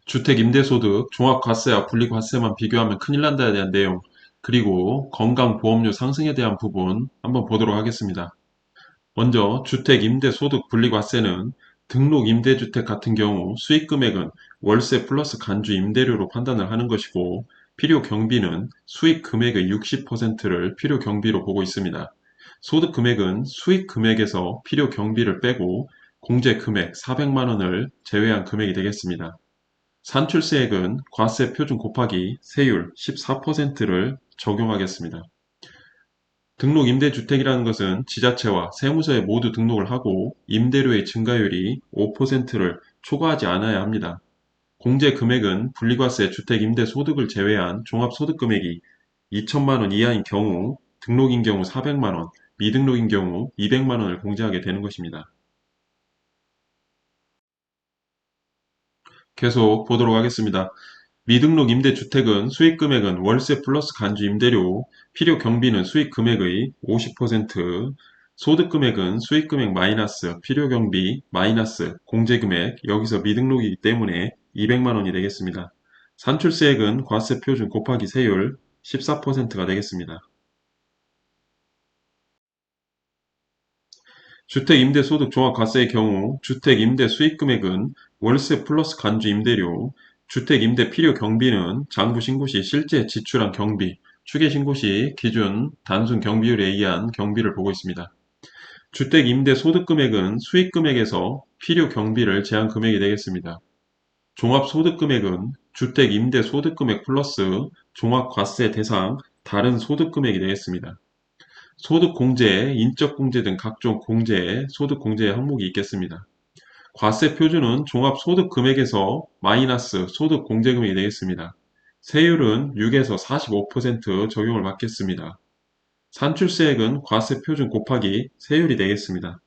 주택 임대소득, 종합과세와 분리과세만 비교하면 큰일 난다에 대한 내용, 그리고 건강보험료 상승에 대한 부분 한번 보도록 하겠습니다. 먼저 주택 임대소득 분리과세는 등록 임대주택 같은 경우 수익금액은 월세 플러스 간주 임대료로 판단을 하는 것이고, 필요경비는 수익금액의 60%를 필요경비로 보고 있습니다. 소득금액은 수익금액에서 필요경비를 빼고 공제금액 400만 원을 제외한 금액이 되겠습니다. 산출세액은 과세 표준 곱하기 세율 14%를 적용하겠습니다. 등록 임대주택이라는 것은 지자체와 세무서에 모두 등록을 하고 임대료의 증가율이 5%를 초과하지 않아야 합니다. 공제금액은 분리과세 주택 임대소득을 제외한 종합소득금액이 2천만 원 이하인 경우, 등록인 경우 400만 원, 미등록인 경우 200만 원을 공제하게 되는 것입니다. 계속 보도록 하겠습니다. 미등록 임대주택은 수익금액은 월세 플러스 간주 임대료, 필요경비는 수익금액의 50%, 소득금액은 수익금액 마이너스 필요경비 마이너스 공제금액, 여기서 미등록이기 때문에 200만 원이 되겠습니다. 산출세액은 과세표준 곱하기 세율 14%가 되겠습니다. 주택임대소득 종합과세의 경우 주택임대 수익금액은 월세 플러스 간주 임대료, 주택임대 필요경비는 장부 신고 시 실제 지출한 경비, 추계신고 시 기준 단순 경비율에 의한 경비를 보고 있습니다. 주택임대 소득금액은 수익금액에서 필요경비를 제한 금액이 되겠습니다. 종합소득금액은 주택임대 소득금액 플러스 종합과세 대상 다른 소득금액이 되겠습니다. 소득공제, 인적공제 등 각종 공제, 소득공제 항목이 있겠습니다. 과세 표준은 종합소득금액에서 마이너스 소득공제금액이 되겠습니다. 세율은 6에서 45% 적용을 받겠습니다. 산출세액은 과세 표준 곱하기 세율이 되겠습니다.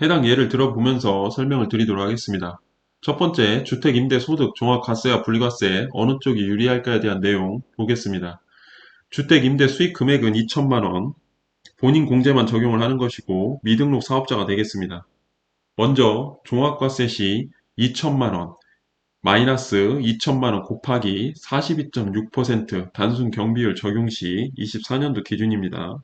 해당 예를 들어보면서 설명을 드리도록 하겠습니다. 첫 번째, 주택임대소득 종합과세와 분리과세 어느 쪽이 유리할까에 대한 내용 보겠습니다. 주택임대 수익금액은 2천만 원, 본인 공제만 적용을 하는 것이고 미등록 사업자가 되겠습니다. 먼저 종합과세 시 2천만 원 마이너스 2천만 원 곱하기 42.6% 단순 경비율 적용 시 24년도 기준입니다.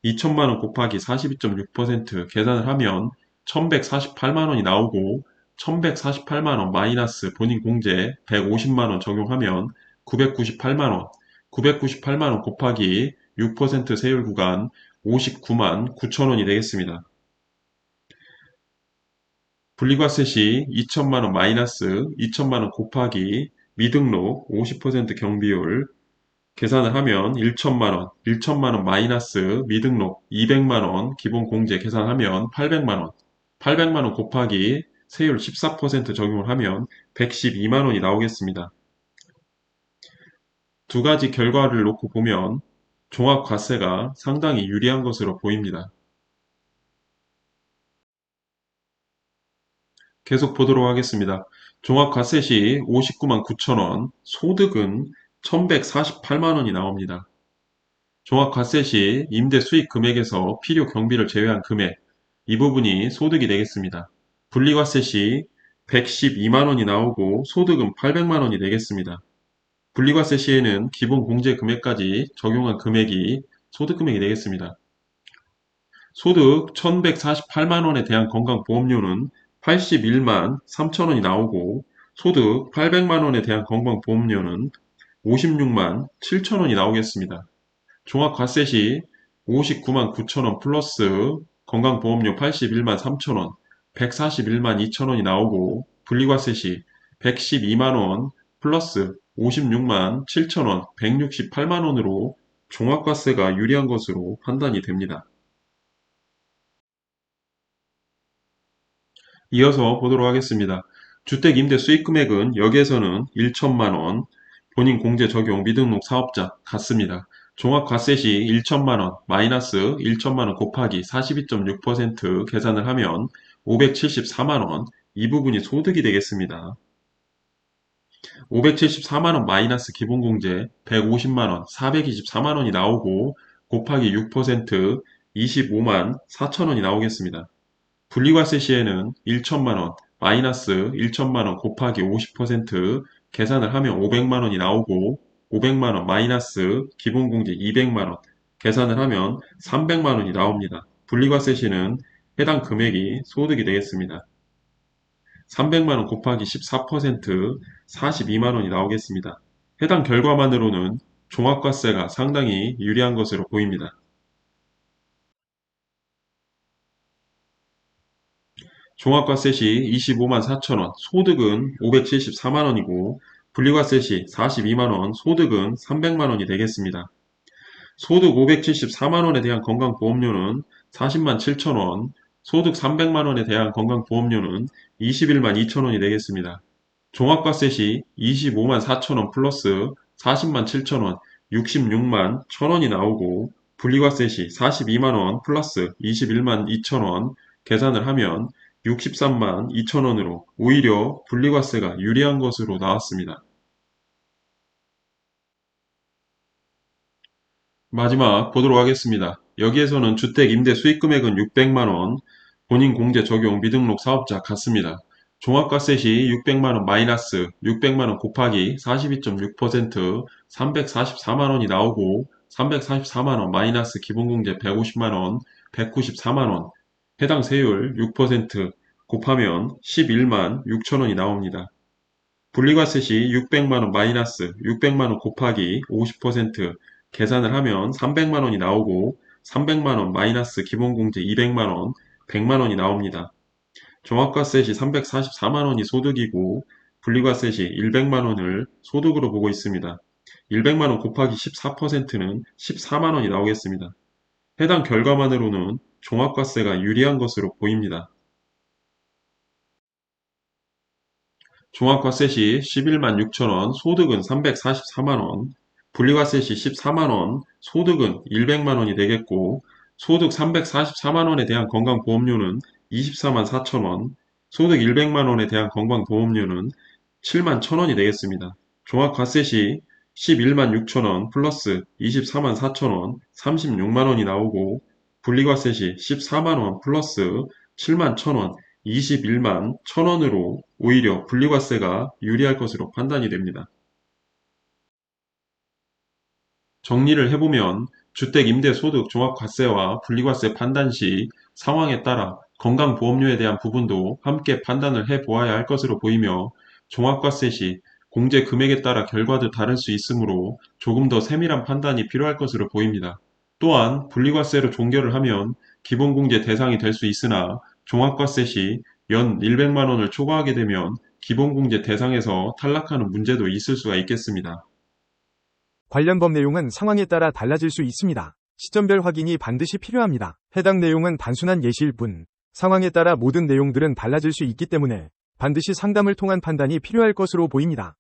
2천만 원 곱하기 42.6% 계산을 하면 1148만 원이 나오고 1148만 원 마이너스 본인 공제 150만 원 적용하면 998만 원, 998만 원 곱하기 6% 세율 구간 59만 9천 원이 되겠습니다. 분리과세 시 2천만 원 마이너스 2천만 원 곱하기 미등록 50% 경비율 계산을 하면 1천만 원, 1천만 원 마이너스 미등록 200만 원 기본 공제 계산하면 800만 원, 800만 원 곱하기 세율 14% 적용을 하면 112만 원이 나오겠습니다. 두 가지 결과를 놓고 보면 종합과세가 상당히 유리한 것으로 보입니다. 계속 보도록 하겠습니다. 종합과세 시 59만 9천 원, 소득은 1148만 원이 나옵니다. 종합과세 시 임대 수익 금액에서 필요 경비를 제외한 금액, 이 부분이 소득이 되겠습니다. 분리과세 시 112만 원이 나오고 소득은 800만 원이 되겠습니다. 분리과세 시에는 기본 공제 금액까지 적용한 금액이 소득 금액이 되겠습니다. 소득 1148만 원에 대한 건강보험료는 81만 3천 원이 나오고 소득 800만 원에 대한 건강보험료는 56만 7천 원이 나오겠습니다. 종합과세 시 59만 9천 원 플러스 건강보험료 81만 3천 원, 141만 2천 원이 나오고 분리과세 시 112만 원 플러스 56만 7천 원, 168만 원으로 종합과세가 유리한 것으로 판단이 됩니다. 이어서 보도록 하겠습니다. 주택임대 수익금액은 여기에서는 1천만 원, 본인 공제 적용 미등록 사업자 같습니다. 종합과세 시 1천만 원 마이너스 1천만 원 곱하기 42.6% 계산을 하면 574만 원, 이 부분이 소득이 되겠습니다. 574만 원 마이너스 기본공제 150만 원, 424만 원이 나오고 곱하기 6% 25만 4천 원이 나오겠습니다. 분리과세 시에는 1천만 원, 마이너스 1천만 원 곱하기 50% 계산을 하면 500만 원이 나오고 500만 원 마이너스 기본공제 200만 원 계산을 하면 300만 원이 나옵니다. 분리과세 시는 해당 금액이 소득이 되겠습니다. 300만 원 곱하기 14% 42만 원이 나오겠습니다. 해당 결과만으로는 종합과세가 상당히 유리한 것으로 보입니다. 종합과세 시 25만 4천원, 소득은 574만 원이고 분리과세 시 42만 원, 소득은 300만 원이 되겠습니다. 소득 574만 원에 대한 건강보험료는 40만 7천 원, 소득 300만 원에 대한 건강보험료는 21만 2천 원이 되겠습니다. 종합과세 시 25만 4천 원 플러스 40만 7천 원, 66만 1천 원이 나오고 분리과세 시 42만 원 플러스 21만 2천 원 계산을 하면 63만 2천 원으로 오히려 분리과세가 유리한 것으로 나왔습니다. 마지막 보도록 하겠습니다. 여기에서는 주택 임대 수익금액은 600만 원, 본인 공제 적용 미등록 사업자 같습니다. 종합과세 시 600만 원 마이너스 600만 원 곱하기 42.6% 344만 원이 나오고 344만 원 마이너스 기본공제 150만 원 194만 원 해당 세율 6% 곱하면 11만 6천 원이 나옵니다. 분리과세 시 600만 원 마이너스 600만 원 곱하기 50% 계산을 하면 300만 원이 나오고 300만 원 마이너스 기본공제 200만 원 100만 원이 나옵니다. 종합과세 시 344만 원이 소득이고 분리과세 시 100만 원을 소득으로 보고 있습니다. 100만 원 곱하기 14%는 14만 원이 나오겠습니다. 해당 결과만으로는 종합과세가 유리한 것으로 보입니다. 종합과세 시 11만 6천 원, 소득은 344만 원, 분리과세 시 14만 원, 소득은 100만 원이 되겠고 소득 344만 원에 대한 건강보험료는 24만 4천 원, 소득 100만 원에 대한 건강보험료는 7만 1천 원이 되겠습니다. 종합과세 시 11만 6천 원 플러스 24만 4천 원, 36만 원이 나오고 분리과세 시 14만 원 플러스 7만 1천 원, 21만 1천 원으로 오히려 분리과세가 유리할 것으로 판단이 됩니다. 정리를 해보면 주택임대소득 종합과세와 분리과세 판단 시 상황에 따라 건강보험료에 대한 부분도 함께 판단을 해보아야 할 것으로 보이며 종합과세 시 공제 금액에 따라 결과도 다를 수 있으므로 조금 더 세밀한 판단이 필요할 것으로 보입니다. 또한 분리과세로 종결을 하면 기본공제 대상이 될 수 있으나 종합과세 시 연 100만 원을 초과하게 되면 기본공제 대상에서 탈락하는 문제도 있을 수가 있겠습니다. 관련 법 내용은 상황에 따라 달라질 수 있습니다. 시점별 확인이 반드시 필요합니다. 해당 내용은 단순한 예시일 뿐, 상황에 따라 모든 내용들은 달라질 수 있기 때문에 반드시 상담을 통한 판단이 필요할 것으로 보입니다.